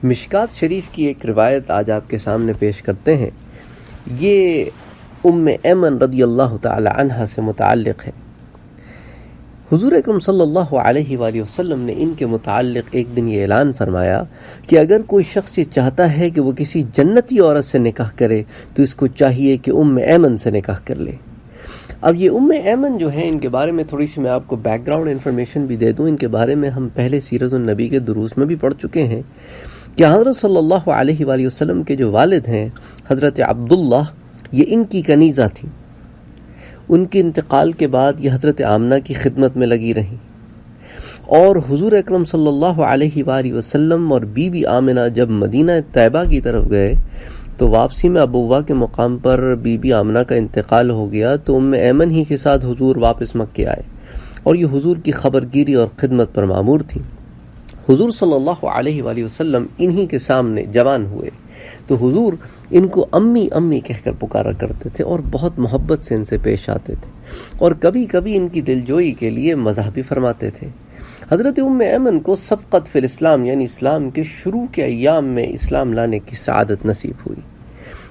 مشکات شریف کی ایک روایت آج آپ کے سامنے پیش کرتے ہیں. یہ ایمن رضی اللہ تعالی عنہ سے متعلق ہے. حضور اکرم صلی اللہ علیہ وآلہ وسلم نے ان کے متعلق ایک دن یہ اعلان فرمایا کہ اگر کوئی شخص یہ چاہتا ہے کہ وہ کسی جنتی عورت سے نکاح کرے تو اس کو چاہیے کہ ایمن سے نکاح کر لے. اب یہ ایمن جو ہیں، ان کے بارے میں تھوڑی سی میں آپ کو بیک گراؤنڈ انفارمیشن بھی دے دوں. ان کے بارے میں ہم پہلے سیرت النبی کے دروس میں بھی پڑھ چکے ہیں کہ حضرت صلی اللہ علیہ وآلہ وسلم کے جو والد ہیں حضرت عبداللہ، یہ ان کی کنیزہ تھیں. ان کے انتقال کے بعد یہ حضرت آمنہ کی خدمت میں لگی رہیں، اور حضور اکرم صلی اللہ علیہ وآلہ وسلم اور بی بی آمنہ جب مدینہ طیبہ کی طرف گئے تو واپسی میں ابوہ کے مقام پر بی بی آمنہ کا انتقال ہو گیا، تو ایمن ہی کے ساتھ حضور واپس مکہ آئے اور یہ حضور کی خبرگیری اور خدمت پر مامور تھی. حضور صلی اللہ علیہ وآلہ وسلم انہی کے سامنے جوان ہوئے تو حضور ان کو امی امی کہہ کر پکارا کرتے تھے اور بہت محبت سے ان سے پیش آتے تھے، اور کبھی کبھی ان کی دلجوئی کے لیے مزاح بھی فرماتے تھے. حضرت ایمن کو سبقت فی الاسلام یعنی اسلام کے شروع کے ایام میں اسلام لانے کی سعادت نصیب ہوئی.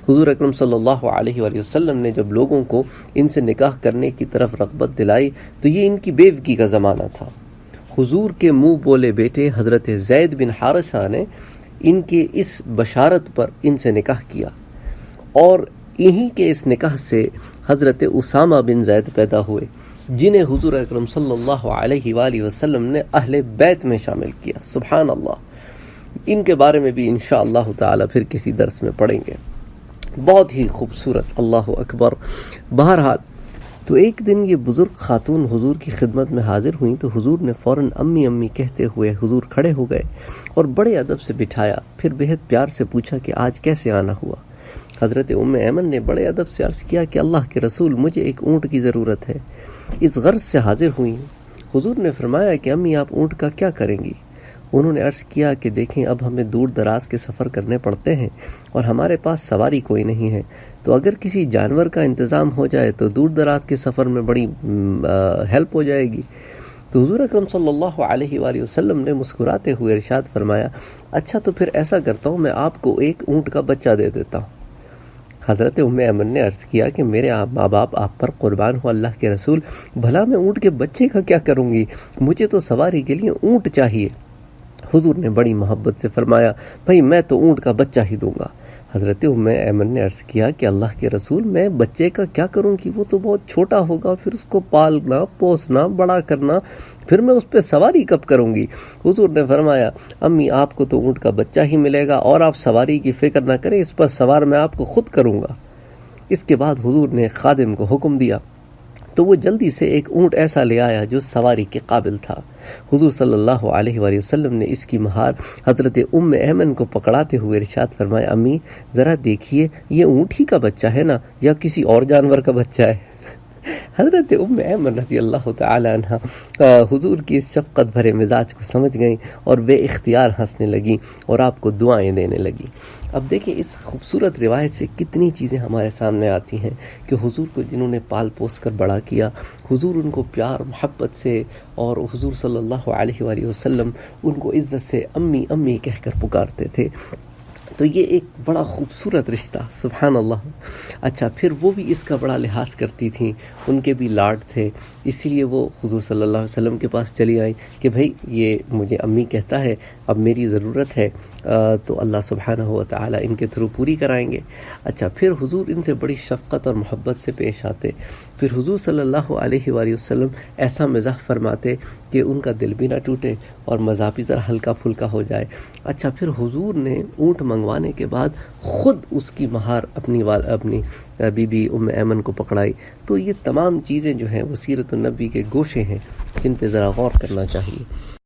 حضور اکرم صلی اللہ علیہ وآلہ وسلم نے جب لوگوں کو ان سے نکاح کرنے کی طرف رغبت دلائی تو یہ ان کی بیوگی کا زمانہ تھا. حضور کے منہ بولے بیٹے حضرت زید بن حارثہ نے ان کے اس بشارت پر ان سے نکاح کیا، اور انہی کے اس نکاح سے حضرت اسامہ بن زید پیدا ہوئے، جنہیں حضور اکرم صلی اللہ علیہ وآلہ وسلم نے اہل بیت میں شامل کیا. سبحان اللہ. ان کے بارے میں بھی انشاءاللہ تعالی پھر کسی درس میں پڑھیں گے. بہت ہی خوبصورت. اللہ اکبر. بہرحال تو ایک دن یہ بزرگ خاتون حضور کی خدمت میں حاضر ہوئیں تو حضور نے فوراً امی امی کہتے ہوئے حضور کھڑے ہو گئے اور بڑے ادب سے بٹھایا، پھر بہت پیار سے پوچھا کہ آج کیسے آنا ہوا. حضرت ایمن نے بڑے ادب سے عرض کیا کہ اللہ کے رسول، مجھے ایک اونٹ کی ضرورت ہے، اس غرض سے حاضر ہوئی ہوں. حضور نے فرمایا کہ امی آپ اونٹ کا کیا کریں گی؟ انہوں نے عرض کیا کہ دیکھیں اب ہمیں دور دراز کے سفر کرنے پڑتے ہیں اور ہمارے پاس سواری کوئی نہیں ہے، تو اگر کسی جانور کا انتظام ہو جائے تو دور دراز کے سفر میں بڑی ہیلپ ہو جائے گی. تو حضور اکرم صلی اللہ علیہ وآلہ وسلم نے مسکراتے ہوئے ارشاد فرمایا، اچھا تو پھر ایسا کرتا ہوں، میں آپ کو ایک اونٹ کا بچہ دے دیتا ہوں. حضرت ایمن نے عرض کیا کہ میرے ماں باپ آپ پر قربان ہو اللہ کے رسول، بھلا میں اونٹ کے بچے کا کیا کروں گی؟ مجھے تو سواری کے لیے اونٹ چاہیے. حضور نے بڑی محبت سے فرمایا، بھائی میں تو اونٹ کا بچہ ہی دوں گا. حضرت ایمن نے عرض کیا کہ اللہ کے رسول، میں بچے کا کیا کروں گی؟ وہ تو بہت چھوٹا ہوگا، پھر اس کو پالنا پوسنا بڑا کرنا، پھر میں اس پہ سواری کب کروں گی؟ حضور نے فرمایا، امی آپ کو تو اونٹ کا بچہ ہی ملے گا اور آپ سواری کی فکر نہ کریں، اس پر سوار میں آپ کو خود کروں گا. اس کے بعد حضور نے خادم کو حکم دیا تو وہ جلدی سے ایک اونٹ ایسا لے آیا جو سواری کے قابل تھا. حضور صلی اللہ علیہ وآلہ وسلم نے اس کی مہار حضرت ایمن کو پکڑاتے ہوئے ارشاد فرمایا، امی ذرا دیکھیے یہ اونٹ ہی کا بچہ ہے نا یا کسی اور جانور کا بچہ ہے؟ حضرت ایمن رضی اللہ تعالی عنہ حضور کی اس شفقت بھرے مزاج کو سمجھ گئیں اور بے اختیار ہنسنے لگیں اور آپ کو دعائیں دینے لگیں. اب دیکھیں اس خوبصورت روایت سے کتنی چیزیں ہمارے سامنے آتی ہیں کہ حضور کو جنہوں نے پال پوس کر بڑا کیا، حضور ان کو پیار محبت سے، اور حضور صلی اللہ علیہ وآلہ وسلم ان کو عزت سے امی امی کہہ کر پکارتے تھے. تو یہ ایک بڑا خوبصورت رشتہ. سبحان اللہ. اچھا پھر وہ بھی اس کا بڑا لحاظ کرتی تھیں، ان کے بھی لاڈ تھے، اسی لیے وہ حضور صلی اللہ علیہ وسلم کے پاس چلی آئیں کہ بھائی یہ مجھے امی کہتا ہے، اب میری ضرورت ہے تو اللہ سبحانہ و تعالی ان کے تھرو پوری کرائیں گے. اچھا پھر حضور ان سے بڑی شفقت اور محبت سے پیش آتے. پھر حضور صلی اللہ علیہ وآلہ وسلم ایسا مزاح فرماتے کہ ان کا دل بھی نہ ٹوٹے اور مزاح بھی ذرا ہلکا پھلکا ہو جائے. اچھا پھر حضور نے اونٹ منگوانے کے بعد خود اس کی مہار اپنی بی بی ایمن کو پکڑائی. تو یہ تمام چیزیں جو ہیں وہ سیرت النبی کے گوشے ہیں جن پہ ذرا غور کرنا چاہیے.